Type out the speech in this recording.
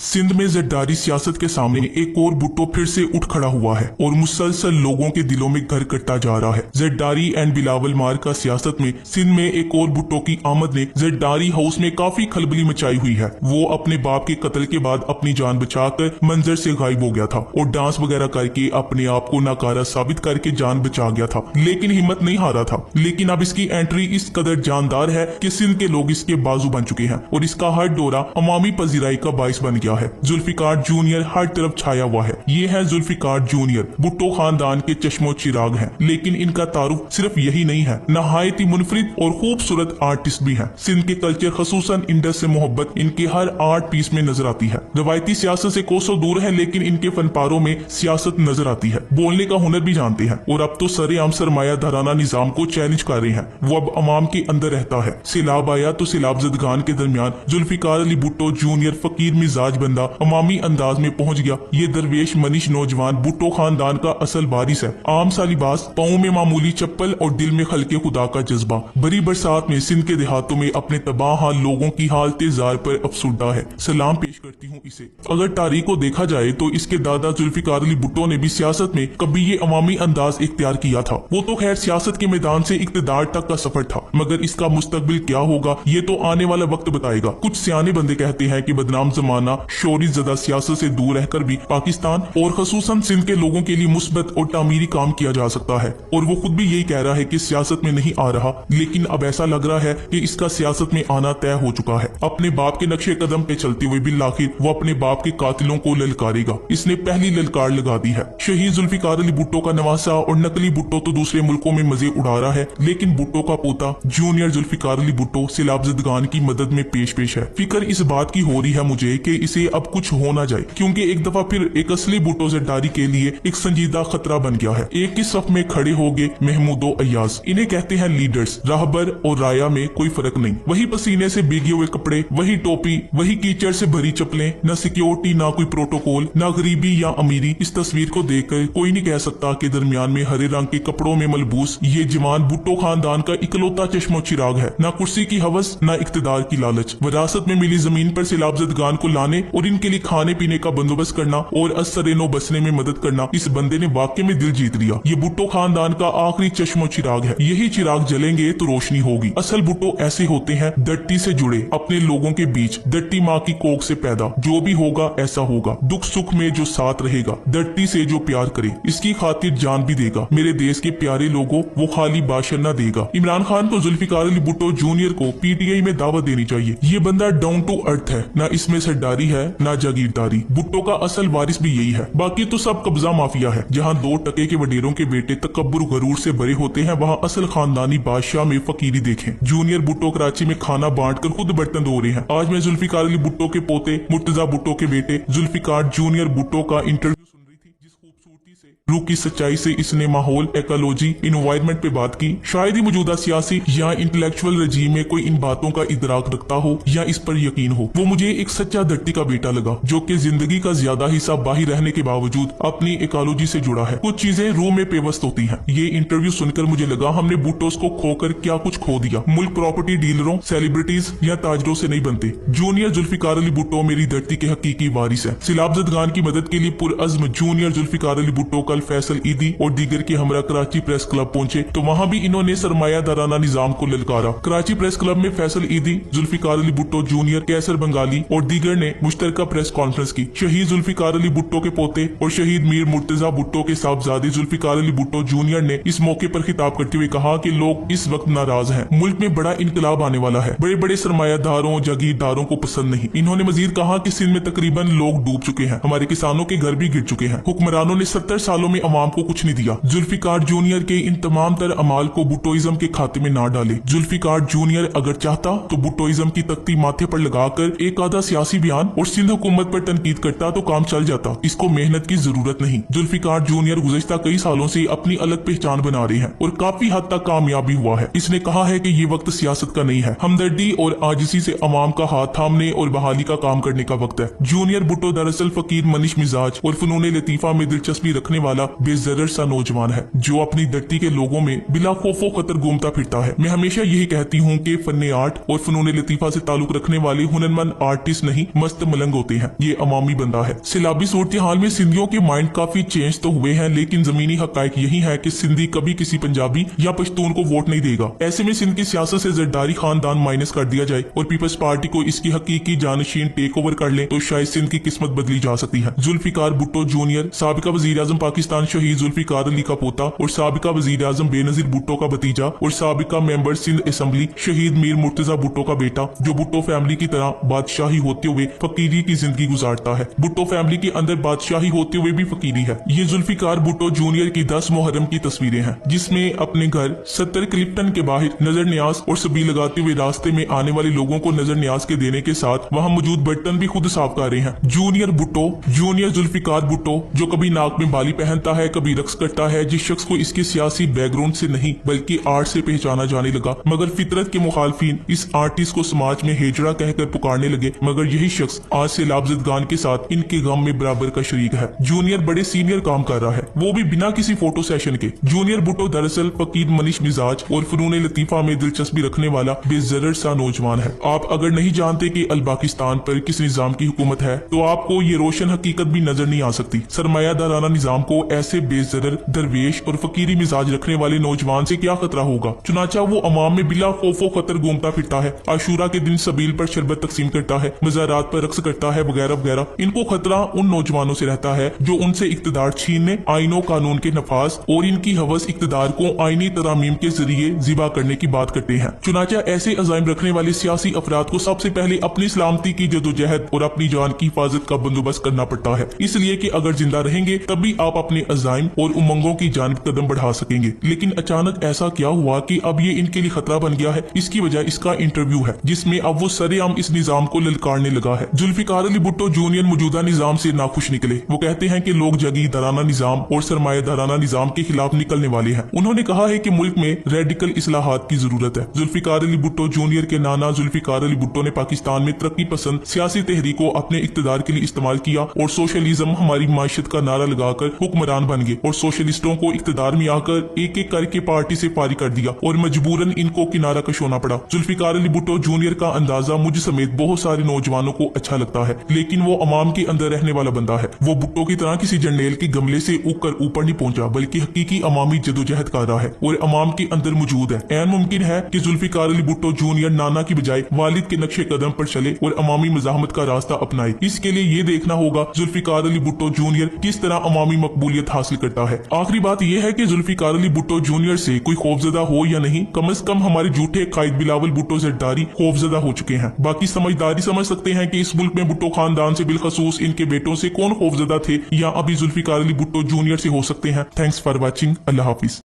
सिंध में जरदारी सियासत के सामने एक और भुट्टो फिर से उठ खड़ा हुआ है और मुसलसल लोगों के दिलों में घर करता जा रहा है। जरदारी एंड बिलावल मार का सियासत में सिंध में एक और भुट्टो की आमद ने जरदारी हाउस में काफी खलबली मचाई हुई है। वो अपने बाप के कत्ल के बाद अपनी जान बचाकर मंजर से गायब हो गया था और डांस वगैरह करके अपने आप को नाकारा साबित करके जान बचा गया था, लेकिन हिम्मत नहीं हारा था। लेकिन अब इसकी एंट्री इस कदर जानदार है कि सिंध के लोग इसके बाजू बन चुके हैं और इसका हर दौरा अवामी पजीराई का बाइस बन गया है। जुल्फिकार जूनियर हर तरफ छाया हुआ है। ये है जुल्फिकार जूनियर, भुट्टो खानदान के चश्मो चिराग हैं, लेकिन इनका तारुफ सिर्फ यही नहीं है, नहायत ही मुनफरिद और खूबसूरत आर्टिस्ट भी हैं। सिंध के कल्चर खसूसन इंडस से मोहब्बत इनके हर आर्ट पीस में नजर आती है। रवायती सियासत से कोसों दूर है, लेकिन इनके फनपारों में सियासत नजर आती है। बोलने का हुनर भी जानते हैं और अब तो सरेआम सरमाया धराना निजाम को चैलेंज कर रहे हैं। वो अब अवाम के अंदर रहता है। सैलाब आया तो सैलाब जदगान के दरमियान जुल्फिकार अली भुट्टो जूनियर फकीर मिजाज बंदा अवामी अंदाज में पहुंच गया। ये दरवेश मनीष नौजवान भुट्टो खानदान का असल वारिस है। आम सा लिबास, पाँव में मामूली चप्पल और दिल में खलके खुदा का जज्बा। बड़ी बरसात में सिंध के देहातों में अपने तबाह हाल लोगों की हालत जार पर अफसुर्दा है। सलाम पेश करती हूँ इसे। अगर तारीख को देखा जाए तो इसके दादा जुल्फिकार अली भुट्टो ने भी सियासत में कभी ये अवामी अंदाज इख्तियार किया था। वो तो खैर सियासत के मैदान से इक्तदार तक का सफर था, मगर इसका मुस्तकबिल क्या होगा ये तो आने वाला वक्त बताएगा। कुछ सियाने बंदे कहते हैं कि बदनाम जमाना शोरी ज़दा सियासत से दूर रहकर भी पाकिस्तान और खसूसन सिंध के लोगों के लिए मुस्बत और तामीरी काम किया जा सकता है, और वो खुद भी यही कह रहा है कि सियासत में नहीं आ रहा, लेकिन अब ऐसा लग रहा है कि इसका सियासत में आना तय हो चुका है। अपने बाप के नक्शे कदम पे चलते हुए बिल आखिर वो अपने बाप के कातिलों को ललकारेगा। इसने पहली ललकार लगा दी है। शहीद जुल्फिकार अली भुट्टो का नवासा और नकली भुट्टो तो दूसरे मुल्कों में मजे उड़ा रहा है, लेकिन भुट्टो का पोता जूनियर जुल्फिकार अली भुट्टो सैलाब जदगान की मदद में पेश है। फिक्र इस बात की हो रही है मुझे कि इसे अब कुछ हो ना जाए, क्योंकि एक दफा फिर एक असली भुट्टो जरदारी के लिए एक संजीदा खतरा बन गया है। एक ही सफ में खड़े हो गए महमूदो अयाज। इन्हें कहते हैं लीडर्स। राहबर और राया में कोई फर्क नहीं। वही पसीने से भीगे हुए कपड़े, वही टोपी, वही कीचड़ से भरी चप्पलें, न सिक्योरिटी ना कोई प्रोटोकॉल, ना गरीबी या अमीरी। इस तस्वीर को देखकर कोई नहीं कह सकता कि दरमियान में हरे रंग के कपड़ों में मलबूस ये जवान भुट्टो खानदान का इकलौता चश्मो चिराग है। ना कुर्सी की हवस, ना इक्तदार की लालच। विरासत में मिली जमीन पर सैलाब जदगान को लाने और इनके लिए खाने पीने का बंदोबस्त करना और असरेनो बसने में मदद करना, इस बंदे ने वाकई में दिल जीत लिया। ये भुट्टो खानदान का आखिरी चश्मो चिराग है। यही चिराग जलेंगे तो रोशनी होगी। असल भुट्टो ऐसे होते हैं, धरती से जुड़े, अपने लोगों के बीच, धरती माँ की कोख से पैदा। जो भी होगा ऐसा होगा, दुख सुख में जो साथ रहेगा, धरती से जो प्यार करे, इसकी खातिर जान भी देगा। मेरे देश के प्यारे लोगों, वो खाली भाषण न देगा। इमरान खान को जुल्फिकार अली भुट्टो जूनियर को पीटीआई में दावत देनी चाहिए। ये बंदा डाउन टू अर्थ है, ना इसमें सरदारी है ना जागीरदारी। भुट्टो का असल वारिस भी यही है। बाकी तो सब कब्जा माफिया है। जहाँ 2 टके के वडेरों के बेटे तकब्बुर गरूर से भरे होते हैं, वहाँ असल खानदानी बादशाह में फकीरी देखें। जूनियर भुट्टो कराची में खाना बांट कर खुद बर्तन धो रहे हैं। आज मैं जुल्फिकार अली भुट्टो के पोते मुर्तजा भुट्टो के बेटे जुल्फिकार जूनियर भुट्टो का इंटरव्यू सुन रही थी, जिस खूबसूरती से, रूह की सच्चाई से इसने माहौल, इकोलॉजी, इन्वायरमेंट पे बात की। शायद ही मौजूदा सियासी या इंटेलेक्चुअल रजीम में कोई इन बातों का इदराक रखता हो या इस पर यकीन हो। वो मुझे एक सच्चा धरती का बेटा लगा, जो कि जिंदगी का ज्यादा हिस्सा बाहर रहने के बावजूद अपनी इकोलॉजी से जुड़ा है। कुछ चीजें रूह में पेवस्त होती हैं। ये इंटरव्यू सुनकर मुझे लगा हमने भुट्टोस को खोकर क्या कुछ खो दिया। मुल्क प्रॉपर्टी डीलरों, सेलिब्रिटीज या ताजरों से नहीं बनते। जूनियर जुल्फिकार अली भुट्टो मेरी धरती के हकीकी वारिस है। सैलाब जदगान की मदद के लिए पुरअज़्म जूनियर जुल्फिकार अली भुट्टो कल फैसल ईदी और दीगर के हमरा कराची प्रेस क्लब पहुंचे, तो वहां भी इन्होंने सरमायादाराना निजाम को ललकारा। कराची प्रेस क्लब में फैसल ईदी, जुल्फिकार अली भुट्टो जूनियर, कैसर बंगाली और दीगर ने मुश्तरका प्रेस कॉन्फ्रेंस की। शहीद जुल्फिकार अली भुट्टो के पोते और शहीद मीर मुर्तजा भुट्टो के साहबजादे जुल्फिकार अली भुट्टो जूनियर ने इस मौके पर खिताब करते हुए कहा कि लोग इस वक्त नाराज हैं। मुल्क में बड़ा इनकलाब आने वाला है। बड़े बड़े सरमायादारों, जागीरदारों को पसंद नहीं। इन्होंने मजीद कहा कि सिंध में तकरीबन लोग डूब चुके हैं। हमारे किसानों के घर भी गिर चुके हैं। हुक्मरानों ने 70 सालों में अवाम को कुछ नहीं दिया। जुल्फिकार जूनियर के इन तमाम तर अमाल को भुट्टोइज्म के खाते में ना डाले। जुल्फिकार जूनियर अगर चाहता तो भुट्टोइज्म की तख्ती माथे पर लगाकर एक आधा सियासी बयान और सिंध हुकूमत पर तनकीद करता तो काम चल जाता। इसको मेहनत की जरूरत नहीं। जुल्फिकार जूनियर गुज़श्ता कई सालों से अपनी अलग पहचान बना रहे हैं और काफी हद तक कामयाबी हुआ है। इसने कहा है कि ये वक्त सियासत का नहीं है, हमदर्दी और आजिज़ी से अवाम का हाथ थामने और बहाली का काम करने का वक्त है। जूनियर भुट्टो दरअसल फकीर मनीष मिजाज और फनून लतीफा में दिलचस्पी रखने वाले वाला बेजरर सा नौजवान है जो अपनी धरती के लोगों में बिला खौफो खतर घूमता फिरता है। मैं हमेशा यही कहती हूँ कि फन्ने आर्ट और फनून लतीफा से ताल्लुक रखने वाले हुनरमंद आर्टिस्ट नहीं मस्त मलंग होते हैं, ये अवामी बंदा है। सैलाबी सूरत हाल में सिंधियों के माइंड काफी चेंज तो हुए हैं, लेकिन जमीनी हकायक यही है कि सिंधी कभी किसी पंजाबी या पश्तून को वोट नहीं देगा। ऐसे में सिंध की सियासत से जरदारी खानदान माइनस कर दिया जाए और पीपल्स पार्टी को इसकी हकीकी जानशीन टेक ओवर कर ले तो शायद सिंध की किस्मत बदली जा सकती है। जुल्फिकार भुट्टो जूनियर साबिका वजीर आजम पाकिस्तान शहीद जुल्फिकार अली का पोता और साबिका वजीर आजम बेनजीर भुट्टो का भतीजा और साबिका मेंबर सिंध असेंबली शहीद मीर मुर्तजा भुट्टो का बेटा, जो भुट्टो फैमिली की तरह बादशाही होते हुए फकीरी की जिंदगी गुजारता है। भुट्टो फैमिली के अंदर बादशाही होते हुए भी फकीरी है। ये जुल्फिकार भुट्टो जूनियर की 10 मुहर्रम की तस्वीरें हैं, जिसमें अपने घर 70 क्लिप्टन के बाहर नजर न्याज और सबी लगाते हुए रास्ते में आने वाले लोगों को नजर न्याज के देने के साथ वहां मौजूद बर्तन भी खुद साफ कर रहे हैं। जूनियर भुट्टो, जूनियर जुल्फिकार भुट्टो, जो कभी नाक में बाली पहनता है, कभी रक्स करता है, जिस शख्स को इसके सियासी बैकग्राउंड से नहीं बल्कि आर्ट से पहचाना जाने लगा, मगर फितरत के मुखालफिन इस आर्टिस्ट को समाज में हेजड़ा कहकर पुकारने लगे, मगर यही शख्स आज से लाभजदगान के साथ इनके गम में बराबर का शरीक है। जूनियर बड़े सीनियर काम कर रहा है, वो भी बिना किसी फोटो सेशन के। जूनियर भुट्टो दरअसल फकीर मनीष मिजाज और फनून लतीफा में दिलचस्पी रखने वाला बेजरर सा नौजवान है। आप अगर नहीं जानते कि अल पाकिस्तान पर किस निजाम की हुकूमत है तो आपको ये रोशन हकीकत भी नजर नहीं आ सकती। सरमायादाराना निजाम को ऐसे बेजरर, दरवेश और फकीरी मिजाज रखने वाले नौजवान से क्या खतरा होगा। चुनाचा वो अवाम में बिला खौफो खतर घूमता फिरता है, आशूरा के दिन सबील पर शरबत तकसीम करता है, मज़ारात पर रक्स करता है, वगैरह वगैरह। इनको खतरा उन नौजवानों से रहता है जो उनसे इक्तदार छीनने, आईनों कानून के नफाज और इनकी हवस इक्तदार को आईनी तरामीम के जरिए जिबा करने की बात करते हैं। चुनाचा ऐसे अजाइम रखने वाले सियासी अफराद को सबसे पहले अपनी सलामती की जदोजहद और अपनी जान की हिफाजत का बंदोबस्त करना पड़ता है, इसलिए कि अगर जिंदा रहेंगे तभी आप अपने अजाइम और उमंगों की जानिब कदम बढ़ा सकेंगे। लेकिन अचानक ऐसा क्या हुआ कि अब ये इनके लिए खतरा बन गया है। इसकी वजह इसका इंटरव्यू है, जिसमें अब वो सरेआम इस निजाम को ललकारने लगा है। जुल्फिकार अली भुट्टो जूनियर मौजूदा निजाम से नाखुश निकले। वो कहते हैं कि लोग जागीरदाराना निजाम और सरमायादाराना निजाम के खिलाफ निकलने वाले हैं। उन्होंने कहा है कि मुल्क में रेडिकल इस्लाहात की जरूरत है। जुल्फिकार अली भुट्टो जूनियर के नाना जुल्फिकार अली भुट्टो ने पाकिस्तान में तरक्की पसंद सियासी तहरीक को अपने इक्तदार के लिए इस्तेमाल किया और सोशलिज्म हमारी माशियत का नारा लगाकर हुक्मरान बन गए और सोशलिस्टों को इक्तदार में आकर एक एक करके पार्टी से फारिग कर दिया और मजबूरन इनको किनारा कश होना पड़ा। जुल्फिकार अली भुट्टो जूनियर का अंदाजा मुझ समेत बहुत सारे नौजवानों को अच्छा लगता है, लेकिन वो अवाम के अंदर रहने वाला बंदा है। वो भुट्टो की तरह किसी जर्नेल के गमले से उगकर ऊपर नहीं पहुंचा, बल्कि हकीकी अवामी जदोजहद कर रहा है और अवाम के अंदर मौजूद है। ऐन मुमकिन है कि जुल्फिकार अली भुट्टो जूनियर नाना की बजाय वालिद के नक्शे कदम पर चले और अवामी मज़ाहमत का रास्ता अपनाए। इसके लिए ये देखना होगा जुल्फिकार अली भुट्टो जूनियर किस तरह अवामी मकबूलियत हासिल करता है। आखिरी बात यह है कि जुल्फिकार अली भुट्टो जूनियर से कोई खौफजदा हो या नहीं, कम से कम हमारे झूठे कायद बिलावल भुट्टो जरदारी खौफजदा हो चुके हैं। बाकी समझदारी समझ सकते हैं कि इस मुल्क में भुट्टो खानदान से बिलखसूस इनके बेटों से कौन खौफजदा थे या अभी जुल्फिकार अली भुट्टो जूनियर से हो सकते हैं। Thanks for watching. Allah Hafiz.